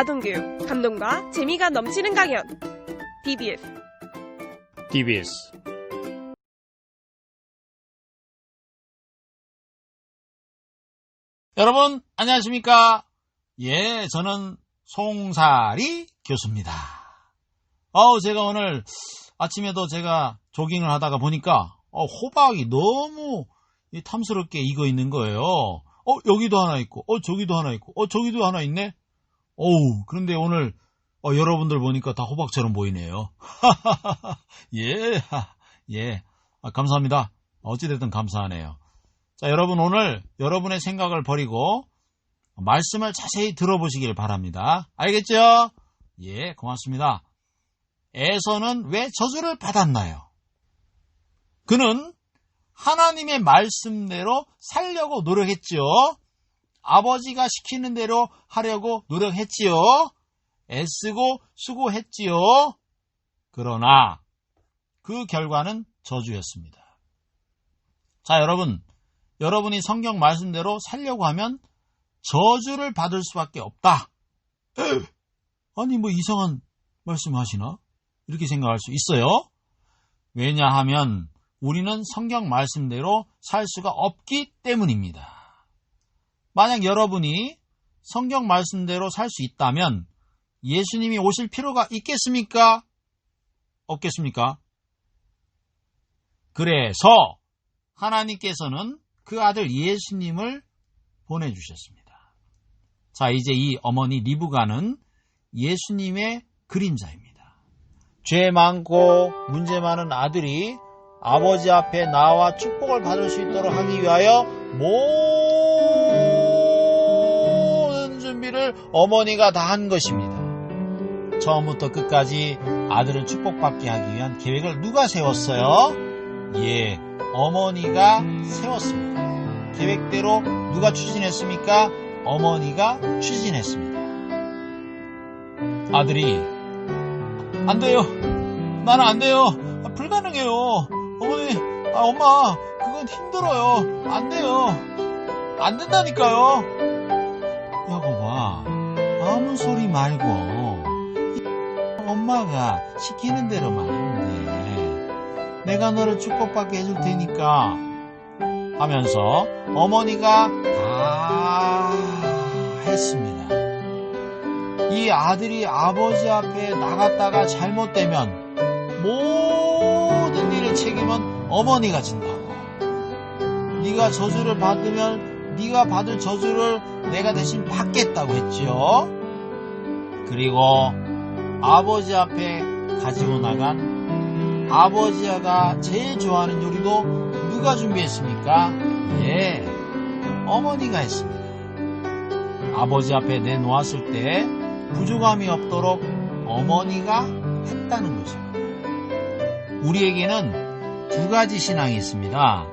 아동교육, 감동과 재미가 넘치는 강연 DBS 여러분 안녕하십니까? 예, 저는 송사리 교수입니다. 제가 오늘 아침에도 제가 조깅을 하다가 보니까 호박이 너무 탐스럽게 익어 있는 거예요. 여기도 하나 있고, 저기도 하나 있고, 저기도 하나 있네. 그런데 오늘 여러분들 보니까 다 호박처럼 보이네요. 예, 감사합니다. 어찌됐든 감사하네요. 자, 여러분 오늘 여러분의 생각을 버리고 말씀을 자세히 들어보시길 바랍니다. 알겠죠? 예, 고맙습니다. 에서는 왜 저주를 받았나요? 그는 하나님의 말씀대로 살려고 노력했지요. 아버지가 시키는 대로 하려고 노력했지요. 애쓰고 수고했지요. 그러나 그 결과는 저주였습니다. 자, 여러분이 성경 말씀대로 살려고 하면 저주를 받을 수밖에 없다. 아니, 이상한 말씀 하시나? 이렇게 생각할 수 있어요. 왜냐하면 우리는 성경 말씀대로 살 수가 없기 때문입니다. 만약 여러분이 성경 말씀대로 살 수 있다면 예수님이 오실 필요가 있겠습니까? 없겠습니까? 그래서 하나님께서는 그 아들 예수님을 보내주셨습니다. 자, 이제 이 어머니 리브가는 예수님의 그림자입니다. 죄 많고 문제 많은 아들이 아버지 앞에 나와 축복을 받을 수 있도록 하기 위하여 모든 준비를 어머니가 다 한 것입니다. 처음부터 끝까지 아들을 축복받게 하기 위한 계획을 누가 세웠어요? 예, 어머니가 세웠습니다. 계획대로 누가 추진했습니까? 어머니가 추진했습니다. 아들이 안 돼요. 나는 안 돼요. 불가능해요. 어머니, 엄마, 그건 힘들어요. 안 돼요. 안 된다니까요. 여보봐, 아무 소리 말고 엄마가 시키는 대로만 하면 돼. 내가 너를 축복받게 해줄 테니까 하면서 어머니가 다 했습니다. 이 아들이 아버지 앞에 나갔다가 잘못되면 모든 일의 책임은 어머니가 진다고. 네가 저주를 받으면 네가 받을 저주를 내가 대신 받겠다고 했지요. 그리고 아버지 앞에 가지고 나간 아버지가 제일 좋아하는 요리도 누가 준비했습니까? 예, 어머니가 했습니다. 아버지 앞에 내놓았을 때 부족함이 없도록 어머니가 했다는 것입니다. 우리에게는 두 가지 신앙이 있습니다.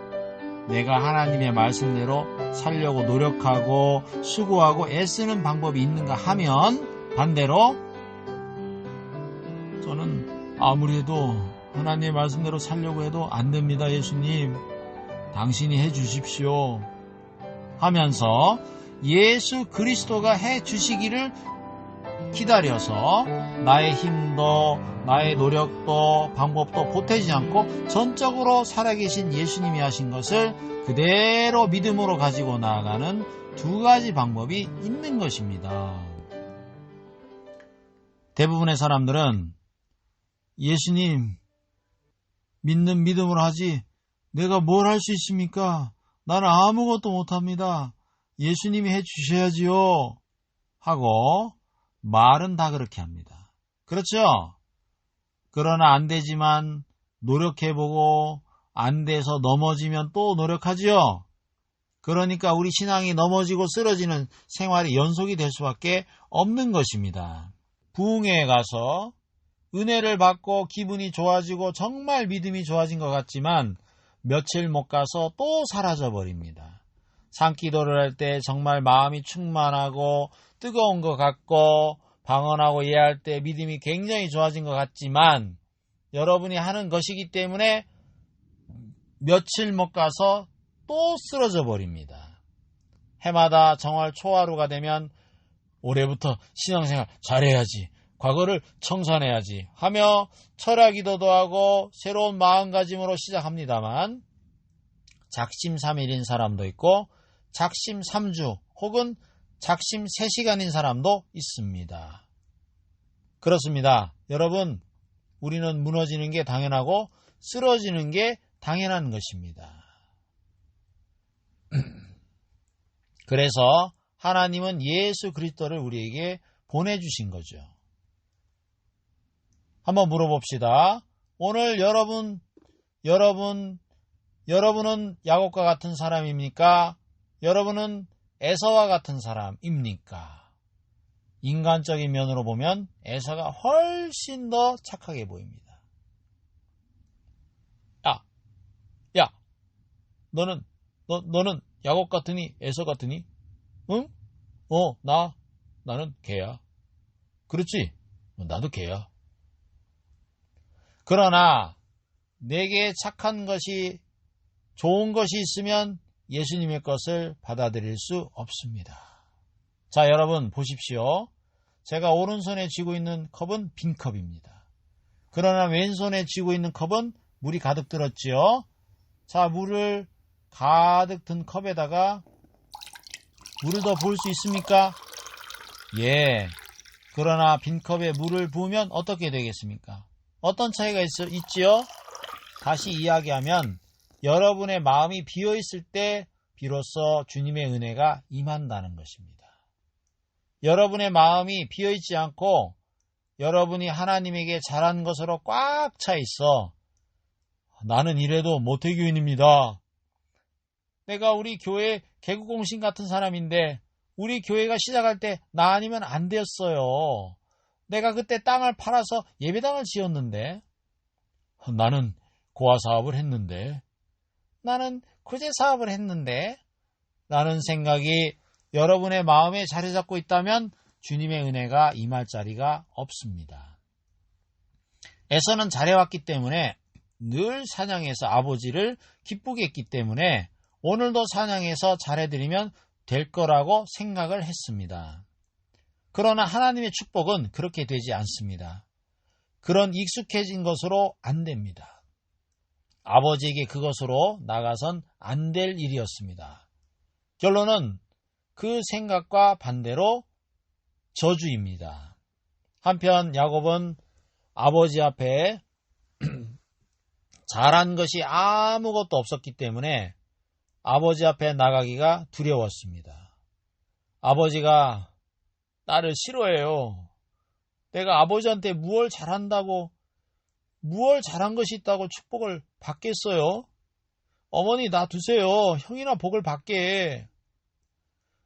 내가 하나님의 말씀대로 살려고 노력하고 수고하고 애쓰는 방법이 있는가 하면, 반대로 저는 아무리 해도 하나님의 말씀대로 살려고 해도 안 됩니다. 예수님, 당신이 해주십시오 하면서 예수 그리스도가 해주시기를 기다려서 나의 힘도 나의 노력도 방법도 보태지 않고 전적으로 살아계신 예수님이 하신 것을 그대로 믿음으로 가지고 나아가는 두 가지 방법이 있는 것입니다. 대부분의 사람들은 예수님 믿는 믿음으로 하지 내가 뭘 할 수 있습니까? 나는 아무것도 못합니다. 예수님이 해주셔야지요 하고 말은 다 그렇게 합니다. 그렇죠? 그러나 안 되지만 노력해보고 안 돼서 넘어지면 또 노력하지요. 그러니까 우리 신앙이 넘어지고 쓰러지는 생활이 연속이 될 수밖에 없는 것입니다. 부흥회에 가서 은혜를 받고 기분이 좋아지고 정말 믿음이 좋아진 것 같지만 며칠 못 가서 또 사라져버립니다. 산기도를 할 때 정말 마음이 충만하고 뜨거운 것 같고 방언하고 예할 때 믿음이 굉장히 좋아진 것 같지만 여러분이 하는 것이기 때문에 며칠 못 가서 또 쓰러져 버립니다. 해마다 정월 초하루가 되면 올해부터 신앙생활 잘해야지. 과거를 청산해야지 하며 철야 기도도 하고 새로운 마음가짐으로 시작합니다만 작심삼일인 사람도 있고 작심삼주 혹은 작심 3시간인 사람도 있습니다. 그렇습니다. 여러분, 우리는 무너지는 게 당연하고 쓰러지는 게 당연한 것입니다. 그래서 하나님은 예수 그리스도를 우리에게 보내주신 거죠. 한번 물어봅시다. 오늘 여러분은 야곱과 같은 사람입니까? 여러분은 에서와 같은 사람입니까? 인간적인 면으로 보면 에서가 훨씬 더 착하게 보입니다. 야, 너는 야곱 같으니 에서 같으니? 응? 나는 개야. 그렇지? 나도 개야. 그러나 내게 착한 것이 좋은 것이 있으면 예수님의 것을 받아들일 수 없습니다. 자, 여러분 보십시오. 제가 오른손에 쥐고 있는 컵은 빈 컵입니다. 그러나 왼손에 쥐고 있는 컵은 물이 가득 들었지요. 자, 물을 가득 든 컵에다가 물을 더 부을 수 있습니까? 예. 그러나 빈 컵에 물을 부으면 어떻게 되겠습니까? 어떤 차이가 있지요? 다시 이야기하면 여러분의 마음이 비어있을 때 비로소 주님의 은혜가 임한다는 것입니다. 여러분의 마음이 비어있지 않고 여러분이 하나님에게 잘한 것으로 꽉 차 있어. 나는 이래도 모태교인입니다. 내가 우리 교회 개구공신 같은 사람인데 우리 교회가 시작할 때 나 아니면 안 되었어요. 내가 그때 땅을 팔아서 예배당을 지었는데 나는 고아 사업을 했는데 나는 구제 사업을 했는데 라는 생각이 여러분의 마음에 자리 잡고 있다면 주님의 은혜가 임할 자리가 없습니다. 에서는 잘해왔기 때문에 늘 사냥해서 아버지를 기쁘게 했기 때문에 오늘도 사냥해서 잘해드리면 될 거라고 생각을 했습니다. 그러나 하나님의 축복은 그렇게 되지 않습니다. 그런 익숙해진 것으로 안 됩니다. 아버지에게 그것으로 나가선 안 될 일이었습니다. 결론은 그 생각과 반대로 저주입니다. 한편 야곱은 아버지 앞에 잘한 것이 아무것도 없었기 때문에 아버지 앞에 나가기가 두려웠습니다. 아버지가 나를 싫어해요. 내가 아버지한테 무얼 잘한 것이 있다고 축복을 받겠어요? 어머니 나 두세요. 형이나 복을 받게.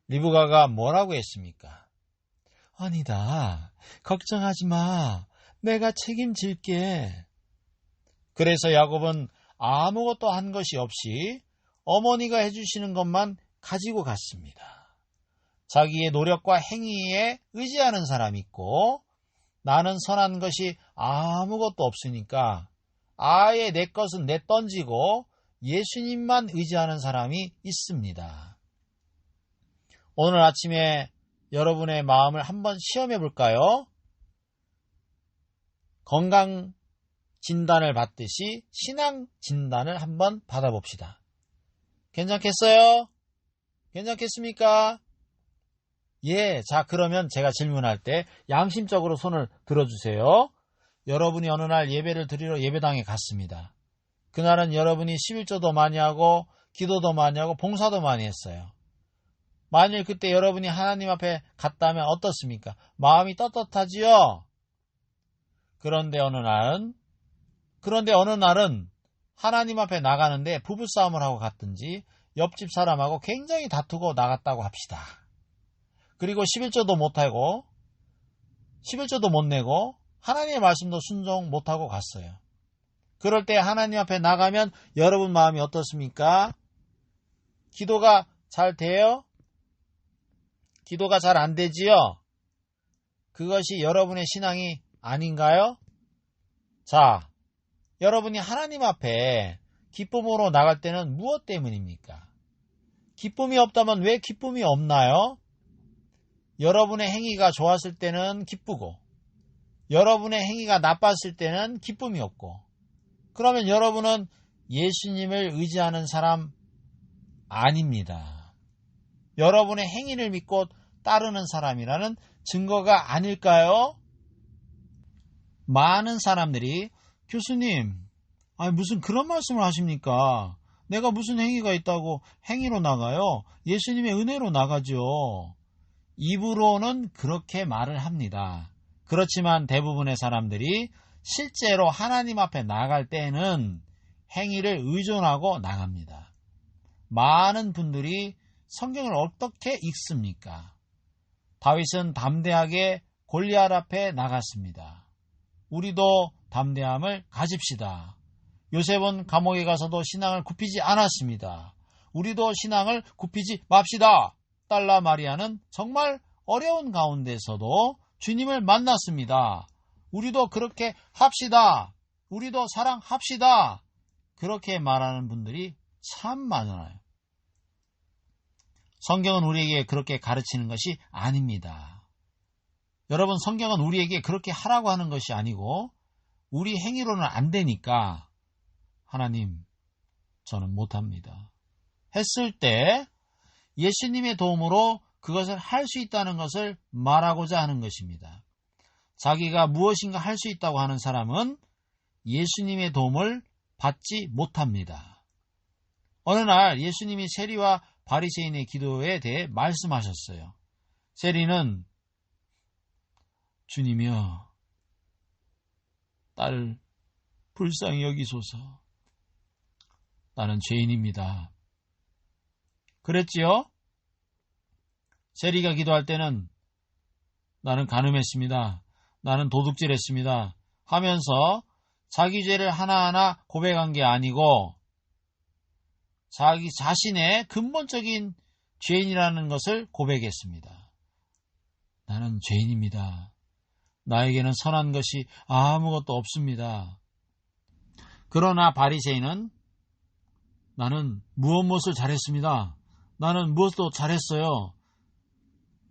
리브가가 뭐라고 했습니까? 아니다. 걱정하지 마. 내가 책임질게. 그래서 야곱은 아무것도 한 것이 없이 어머니가 해주시는 것만 가지고 갔습니다. 자기의 노력과 행위에 의지하는 사람이 있고 나는 선한 것이 아무것도 없으니까 아예 내 것은 내던지고 예수님만 의지하는 사람이 있습니다. 오늘 아침에 여러분의 마음을 한번 시험해 볼까요? 건강 진단을 받듯이 신앙 진단을 한번 받아봅시다. 괜찮겠어요? 괜찮겠습니까? 예, 자 그러면 제가 질문할 때 양심적으로 손을 들어주세요. 여러분이 어느 날 예배를 드리러 예배당에 갔습니다. 그날은 여러분이 11조도 많이 하고 기도도 많이 하고 봉사도 많이 했어요. 만일 그때 여러분이 하나님 앞에 갔다면 어떻습니까? 마음이 떳떳하지요? 그런데 어느 날은 하나님 앞에 나가는데 부부싸움을 하고 갔든지 옆집 사람하고 굉장히 다투고 나갔다고 합시다. 그리고 11조도 못하고 11조도 못 내고 하나님의 말씀도 순종 못하고 갔어요. 그럴 때 하나님 앞에 나가면 여러분 마음이 어떻습니까? 기도가 잘 돼요? 기도가 잘 안 되지요? 그것이 여러분의 신앙이 아닌가요? 자, 여러분이 하나님 앞에 기쁨으로 나갈 때는 무엇 때문입니까? 기쁨이 없다면 왜 기쁨이 없나요? 여러분의 행위가 좋았을 때는 기쁘고 여러분의 행위가 나빴을 때는 기쁨이 없고 그러면 여러분은 예수님을 의지하는 사람 아닙니다. 여러분의 행위를 믿고 따르는 사람이라는 증거가 아닐까요? 많은 사람들이 교수님, 무슨 그런 말씀을 하십니까? 내가 무슨 행위가 있다고 행위로 나가요? 예수님의 은혜로 나가죠. 입으로는 그렇게 말을 합니다. 그렇지만 대부분의 사람들이 실제로 하나님 앞에 나갈 때는 행위를 의존하고 나갑니다. 많은 분들이 성경을 어떻게 읽습니까? 다윗은 담대하게 골리앗 앞에 나갔습니다. 우리도 담대함을 가집시다. 요셉은 감옥에 가서도 신앙을 굽히지 않았습니다. 우리도 신앙을 굽히지 맙시다. 딸라 마리아는 정말 어려운 가운데서도 주님을 만났습니다. 우리도 그렇게 합시다. 우리도 사랑합시다. 그렇게 말하는 분들이 참 많아요. 성경은 우리에게 그렇게 가르치는 것이 아닙니다. 여러분, 성경은 우리에게 그렇게 하라고 하는 것이 아니고 우리 행위로는 안 되니까 하나님, 저는 못합니다. 했을 때 예수님의 도움으로 그것을 할 수 있다는 것을 말하고자 하는 것입니다. 자기가 무엇인가 할 수 있다고 하는 사람은 예수님의 도움을 받지 못합니다. 어느 날 예수님이 세리와 바리새인의 기도에 대해 말씀하셨어요. 세리는 주님이여, 딸 불쌍히 여기소서. 나는 죄인입니다. 그랬지요? 세리가 기도할 때는 나는 간음했습니다. 나는 도둑질했습니다. 하면서 자기 죄를 하나하나 고백한 게 아니고 자기 자신의 근본적인 죄인이라는 것을 고백했습니다. 나는 죄인입니다. 나에게는 선한 것이 아무것도 없습니다. 그러나 바리새인은 나는 무엇을 잘했습니다. 나는 무엇도 잘했어요.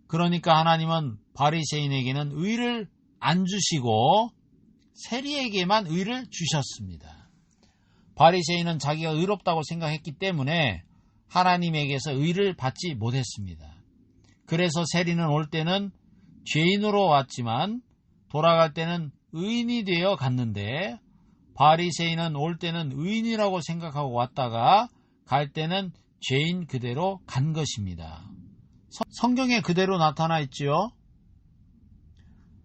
그러니까 하나님은 바리새인에게는 의를 안 주시고 세리에게만 의를 주셨습니다. 바리새인은 자기가 의롭다고 생각했기 때문에 하나님에게서 의를 받지 못했습니다. 그래서 세리는 올 때는 죄인으로 왔지만 돌아갈 때는 의인이 되어 갔는데 바리새인은 올 때는 의인이라고 생각하고 왔다가 갈 때는 죄인 그대로 간 것입니다. 성경에 그대로 나타나 있지요.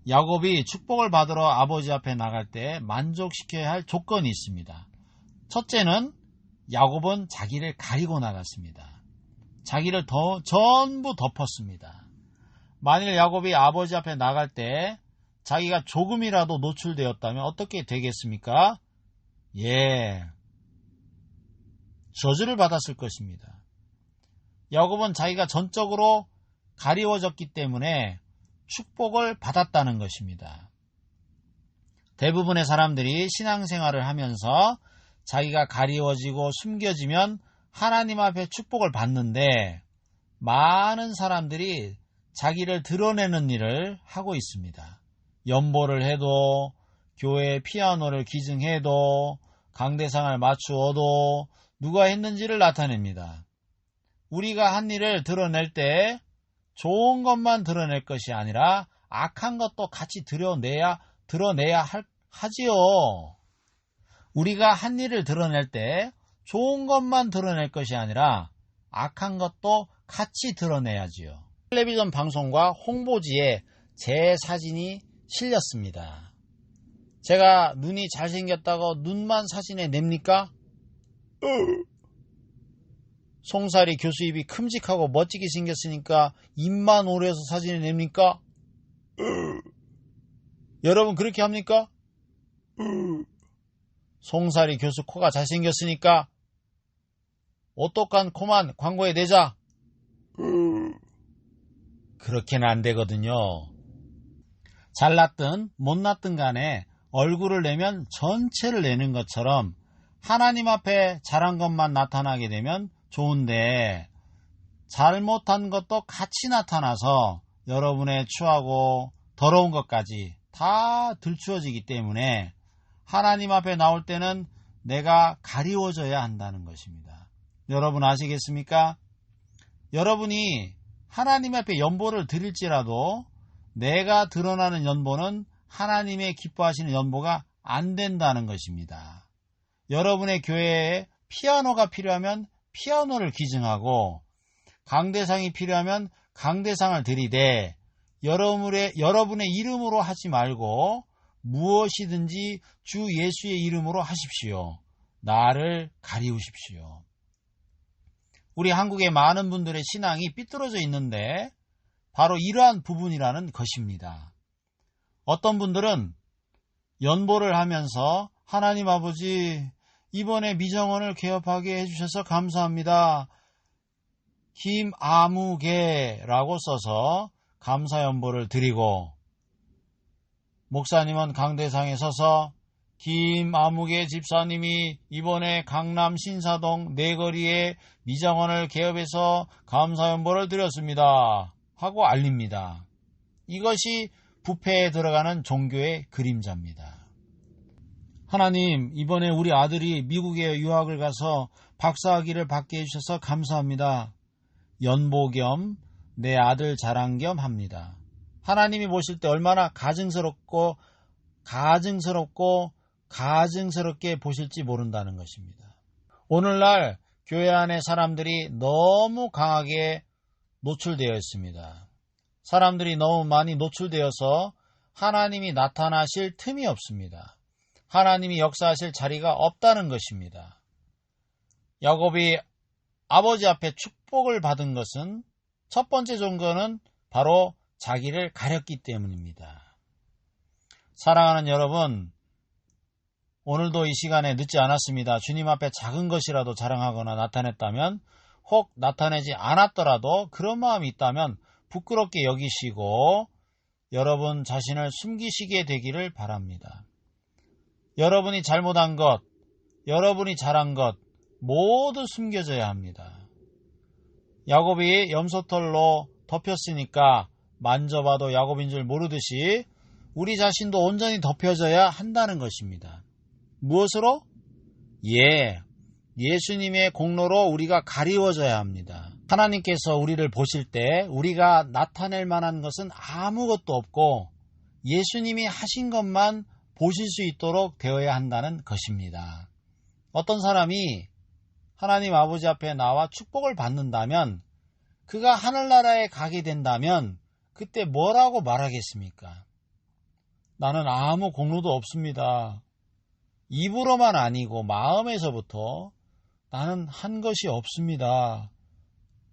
야곱이 축복을 받으러 아버지 앞에 나갈 때 만족시켜야 할 조건이 있습니다. 첫째는 야곱은 자기를 가리고 나갔습니다. 자기를 전부 덮었습니다. 만일 야곱이 아버지 앞에 나갈 때 자기가 조금이라도 노출되었다면 어떻게 되겠습니까? 저주를 받았을 것입니다. 야곱은 자기가 전적으로 가리워졌기 때문에 축복을 받았다는 것입니다. 대부분의 사람들이 신앙생활을 하면서 자기가 가리워지고 숨겨지면 하나님 앞에 축복을 받는데 많은 사람들이 자기를 드러내는 일을 하고 있습니다. 연보를 해도 교회 피아노를 기증해도 강대상을 맞추어도 누가 했는지를 나타냅니다. 우리가 한 일을 드러낼 때 좋은 것만 드러낼 것이 아니라 악한 것도 같이 드러내야 하지요. 우리가 한 일을 드러낼 때 좋은 것만 드러낼 것이 아니라 악한 것도 같이 드러내야지요. 텔레비전 방송과 홍보지에 제 사진이 실렸습니다. 제가 눈이 잘생겼다고 눈만 사진에 냅니까? 송사리 교수 입이 큼직하고 멋지게 생겼으니까 입만 오래서 사진에 냅니까? 여러분 그렇게 합니까? 송사리 교수 코가 잘생겼으니까 오똑한 코만 광고에 내자. 그렇게는 안 되거든요. 잘났든 못났든 간에 얼굴을 내면 전체를 내는 것처럼 하나님 앞에 잘한 것만 나타나게 되면 좋은데 잘못한 것도 같이 나타나서 여러분의 추하고 더러운 것까지 다 들추어지기 때문에 하나님 앞에 나올 때는 내가 가리워져야 한다는 것입니다. 여러분 아시겠습니까? 여러분이 하나님 앞에 연보를 드릴지라도 내가 드러나는 연보는 하나님의 기뻐하시는 연보가 안 된다는 것입니다. 여러분의 교회에 피아노가 필요하면 피아노를 기증하고 강대상이 필요하면 강대상을 드리되 여러분의 이름으로 하지 말고 무엇이든지 주 예수의 이름으로 하십시오. 나를 가리우십시오. 우리 한국의 많은 분들의 신앙이 삐뚤어져 있는데 바로 이러한 부분이라는 것입니다. 어떤 분들은 연보를 하면서 하나님 아버지 이번에 미정원을 개업하게 해주셔서 감사합니다. 김아무개라고 써서 감사연보를 드리고 목사님은 강대상에 서서 김아무개 집사님이 이번에 강남 신사동 내거리에 미정원을 개업해서 감사연보를 드렸습니다 하고 알립니다. 이것이 부패에 들어가는 종교의 그림자입니다. 하나님, 이번에 우리 아들이 미국에 유학을 가서 박사학위를 받게 해주셔서 감사합니다. 연보 겸 내 아들 자랑 겸 합니다. 하나님이 보실 때 얼마나 가증스럽게 보실지 모른다는 것입니다. 오늘날 교회 안에 사람들이 너무 강하게 노출되어 있습니다. 사람들이 너무 많이 노출되어서 하나님이 나타나실 틈이 없습니다. 하나님이 역사하실 자리가 없다는 것입니다. 야곱이 아버지 앞에 축복을 받은 것은 첫 번째 종거는 바로 자기를 가렸기 때문입니다. 사랑하는 여러분, 오늘도 이 시간에 늦지 않았습니다. 주님 앞에 작은 것이라도 자랑하거나 나타냈다면, 혹 나타내지 않았더라도 그런 마음이 있다면 부끄럽게 여기시고 여러분 자신을 숨기시게 되기를 바랍니다. 여러분이 잘못한 것, 여러분이 잘한 것 모두 숨겨져야 합니다. 야곱이 염소털로 덮였으니까 만져봐도 야곱인 줄 모르듯이 우리 자신도 온전히 덮여져야 한다는 것입니다. 무엇으로? 예수님의 공로로 우리가 가리워져야 합니다. 하나님께서 우리를 보실 때 우리가 나타낼 만한 것은 아무것도 없고 예수님이 하신 것만 보실 수 있도록 되어야 한다는 것입니다. 어떤 사람이 하나님 아버지 앞에 나와 축복을 받는다면 그가 하늘나라에 가게 된다면 그때 뭐라고 말하겠습니까? 나는 아무 공로도 없습니다. 입으로만 아니고 마음에서부터 나는 한 것이 없습니다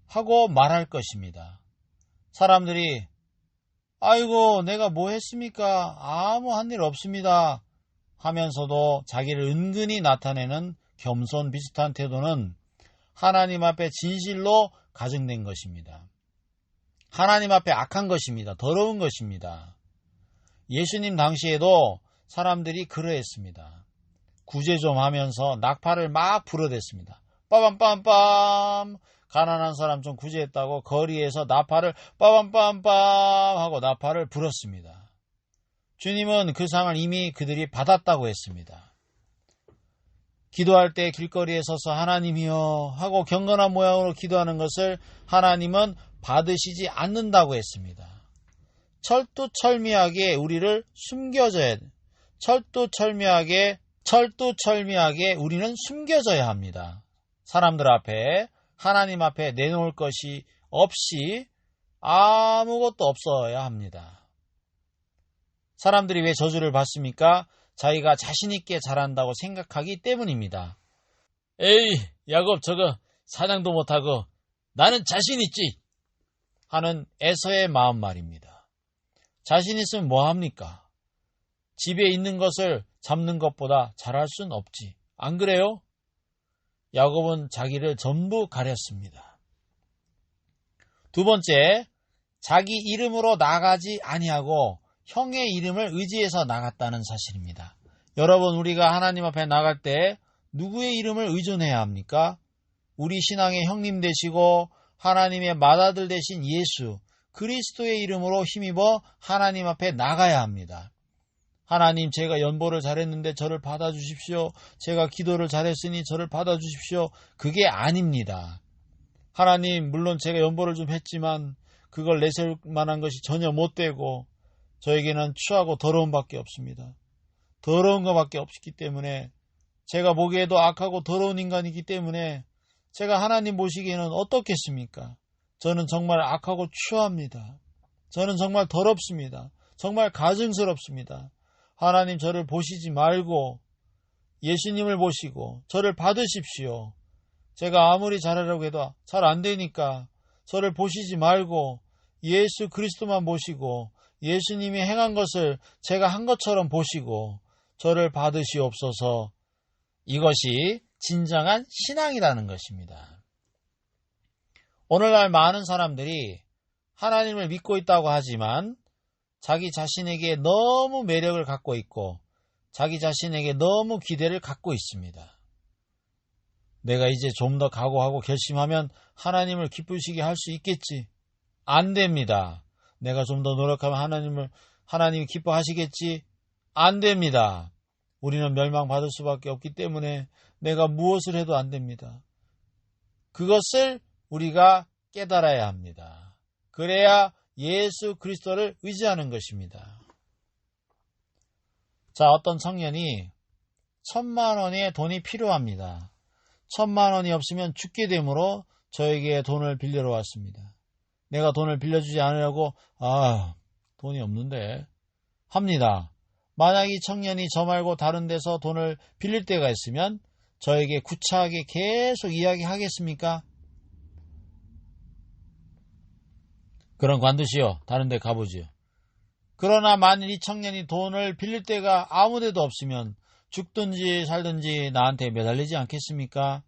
하고 말할 것입니다. 사람들이 아이고 내가 뭐 했습니까? 아무 한 일 없습니다 하면서도 자기를 은근히 나타내는 겸손 비슷한 태도는 하나님 앞에 진실로 가증된 것입니다. 하나님 앞에 악한 것입니다. 더러운 것입니다. 예수님 당시에도 사람들이 그러했습니다. 구제 좀 하면서 낙파를 막 불어댔습니다. 빠밤빰빰 가난한 사람 좀 구제했다고 거리에서 나팔을 빠밤빰빰 하고 나팔을 불었습니다. 주님은 그 상을 이미 그들이 받았다고 했습니다. 기도할 때 길거리에 서서 하나님이여 하고 경건한 모양으로 기도하는 것을 하나님은 받으시지 않는다고 했습니다. 철두철미하게 우리를 숨겨줘야 돼. 철두철미하게 우리는 숨겨져야 합니다. 사람들 앞에 하나님 앞에 내놓을 것이 없이 아무것도 없어야 합니다. 사람들이 왜 저주를 받습니까? 자기가 자신있게 잘한다고 생각하기 때문입니다. 에이 야곱 저거 사냥도 못하고 나는 자신있지 하는 에서의 마음 말입니다. 자신있으면 뭐합니까? 집에 있는 것을 잡는 것보다 잘할 순 없지. 안 그래요? 야곱은 자기를 전부 가렸습니다. 두 번째, 자기 이름으로 나가지 아니하고 형의 이름을 의지해서 나갔다는 사실입니다. 여러분, 우리가 하나님 앞에 나갈 때 누구의 이름을 의존해야 합니까? 우리 신앙의 형님 되시고 하나님의 맏아들 되신 예수, 그리스도의 이름으로 힘입어 하나님 앞에 나가야 합니다. 하나님, 제가 연보를 잘했는데 저를 받아주십시오. 제가 기도를 잘했으니 저를 받아주십시오. 그게 아닙니다. 하나님, 물론 제가 연보를 좀 했지만 그걸 내세울 만한 것이 전혀 못 되고 저에게는 추하고 더러운 밖에 없습니다. 더러운 것밖에 없기 때문에, 제가 보기에도 악하고 더러운 인간이기 때문에 제가 하나님 보시기에는 어떻겠습니까? 저는 정말 악하고 추합니다. 저는 정말 더럽습니다. 정말 가증스럽습니다. 하나님, 저를 보시지 말고 예수님을 보시고 저를 받으십시오. 제가 아무리 잘하려고 해도 잘 안 되니까 저를 보시지 말고 예수 그리스도만 보시고 예수님이 행한 것을 제가 한 것처럼 보시고 저를 받으시옵소서. 이것이 진정한 신앙이라는 것입니다. 오늘날 많은 사람들이 하나님을 믿고 있다고 하지만 자기 자신에게 너무 매력을 갖고 있고 자기 자신에게 너무 기대를 갖고 있습니다. 내가 이제 좀 더 각오하고 결심하면 하나님을 기쁘시게 할 수 있겠지. 안 됩니다. 내가 좀 더 노력하면 하나님이 기뻐하시겠지. 안 됩니다. 우리는 멸망받을 수밖에 없기 때문에 내가 무엇을 해도 안 됩니다. 그것을 우리가 깨달아야 합니다. 그래야 예수 그리스도를 의지하는 것입니다. 자, 어떤 청년이 1,000만 원의 돈이 필요합니다. 1,000만 원이 없으면 죽게 되므로 저에게 돈을 빌려러 왔습니다. 내가 돈을 빌려주지 않으려고 돈이 없는데 합니다. 만약 이 청년이 저 말고 다른 데서 돈을 빌릴 때가 있으면 저에게 구차하게 계속 이야기하겠습니까? 그럼 관두시오. 다른 데 가보지요. 그러나 만일 이 청년이 돈을 빌릴 때가 아무 데도 없으면 죽든지 살든지 나한테 매달리지 않겠습니까?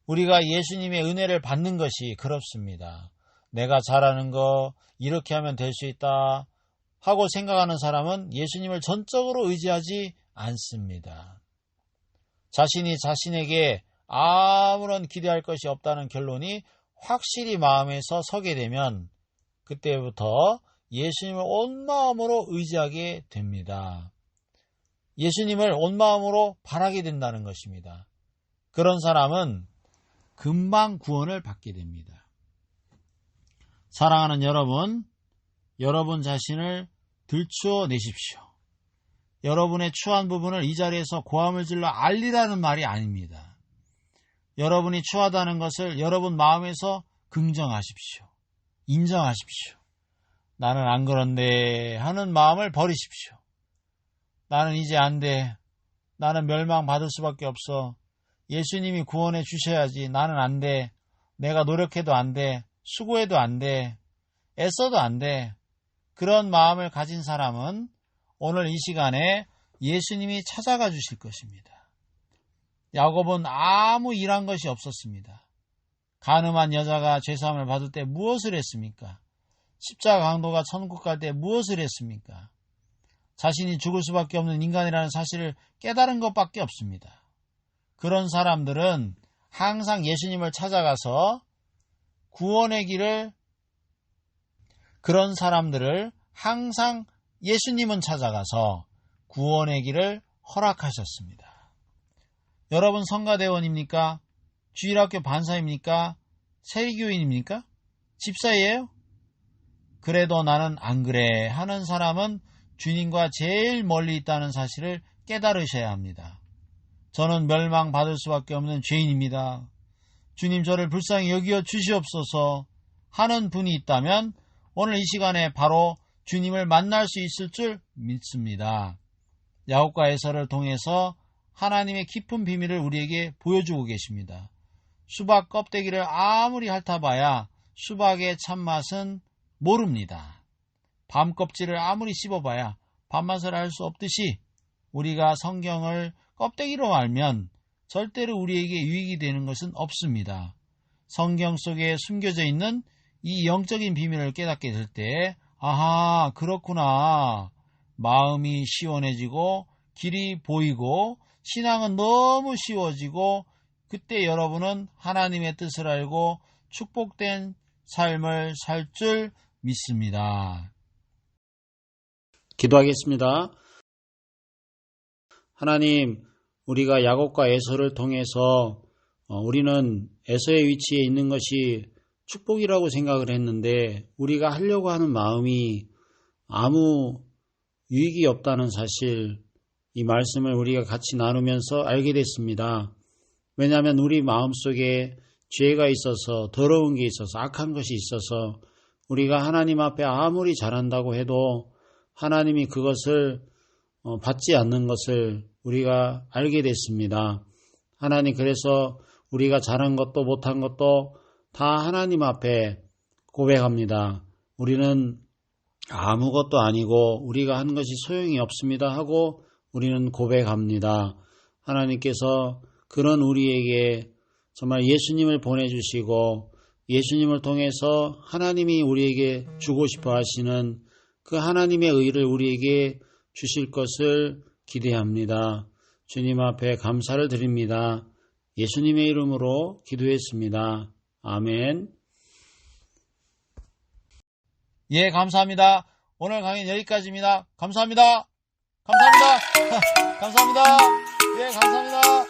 우리가 예수님의 은혜를 받는 것이 그렇습니다. 내가 잘하는 거 이렇게 하면 될 수 있다 하고 생각하는 사람은 예수님을 전적으로 의지하지 않습니다. 자신이 자신에게 아무런 기대할 것이 없다는 결론이 확실히 마음에서 서게 되면 그때부터 예수님을 온 마음으로 의지하게 됩니다. 예수님을 온 마음으로 바라게 된다는 것입니다. 그런 사람은 금방 구원을 받게 됩니다. 사랑하는 여러분, 여러분 자신을 들추어 내십시오. 여러분의 추한 부분을 이 자리에서 고함을 질러 알리라는 말이 아닙니다. 여러분이 추하다는 것을 여러분 마음에서 긍정하십시오. 인정하십시오. 나는 안 그런데 하는 마음을 버리십시오. 나는 이제 안 돼. 나는 멸망받을 수밖에 없어. 예수님이 구원해 주셔야지. 나는 안 돼. 내가 노력해도 안 돼. 수고해도 안 돼. 애써도 안 돼. 그런 마음을 가진 사람은 오늘 이 시간에 예수님이 찾아가 주실 것입니다. 야곱은 아무 일한 것이 없었습니다. 간음한 여자가 죄사함을 받을 때 무엇을 했습니까? 십자가 강도가 천국 갈 때 무엇을 했습니까? 자신이 죽을 수밖에 없는 인간이라는 사실을 깨달은 것밖에 없습니다. 그런 사람들은 항상 예수님을 찾아가서 구원의 길을, 그런 사람들을 항상 예수님은 찾아가서 구원의 길을 허락하셨습니다. 여러분 성가대원입니까? 주일학교 반사입니까? 세리교인입니까? 집사예요? 그래도 나는 안 그래 하는 사람은 주님과 제일 멀리 있다는 사실을 깨달으셔야 합니다. 저는 멸망받을 수밖에 없는 죄인입니다. 주님, 저를 불쌍히 여기어 주시옵소서 하는 분이 있다면 오늘 이 시간에 바로 주님을 만날 수 있을 줄 믿습니다. 야곱과 에서를 통해서 하나님의 깊은 비밀을 우리에게 보여주고 계십니다. 수박 껍데기를 아무리 핥아봐야 수박의 참맛은 모릅니다. 밤 껍질을 아무리 씹어봐야 밥맛을 알 수 없듯이 우리가 성경을 껍데기로 알면 절대로 우리에게 유익이 되는 것은 없습니다. 성경 속에 숨겨져 있는 이 영적인 비밀을 깨닫게 될 때, 아하, 그렇구나. 마음이 시원해지고 길이 보이고 신앙은 너무 쉬워지고 그때 여러분은 하나님의 뜻을 알고 축복된 삶을 살 줄 믿습니다. 기도하겠습니다. 하나님, 우리가 야곱과 에서를 통해서 우리는 에서의 위치에 있는 것이 축복이라고 생각을 했는데 우리가 하려고 하는 마음이 아무 유익이 없다는 사실, 이 말씀을 우리가 같이 나누면서 알게 됐습니다. 왜냐하면 우리 마음속에 죄가 있어서, 더러운 게 있어서, 악한 것이 있어서 우리가 하나님 앞에 아무리 잘한다고 해도 하나님이 그것을 받지 않는 것을 우리가 알게 됐습니다. 하나님, 그래서 우리가 잘한 것도 못한 것도 다 하나님 앞에 고백합니다. 우리는 아무것도 아니고 우리가 한 것이 소용이 없습니다 하고 우리는 고백합니다. 하나님께서 그런 우리에게 정말 예수님을 보내주시고 예수님을 통해서 하나님이 우리에게 주고 싶어 하시는 그 하나님의 의를 우리에게 주실 것을 기대합니다. 주님 앞에 감사를 드립니다. 예수님의 이름으로 기도했습니다. 아멘. 예, 감사합니다. 오늘 강의는 여기까지입니다. 감사합니다. 감사합니다. 감사합니다. 예, 감사합니다.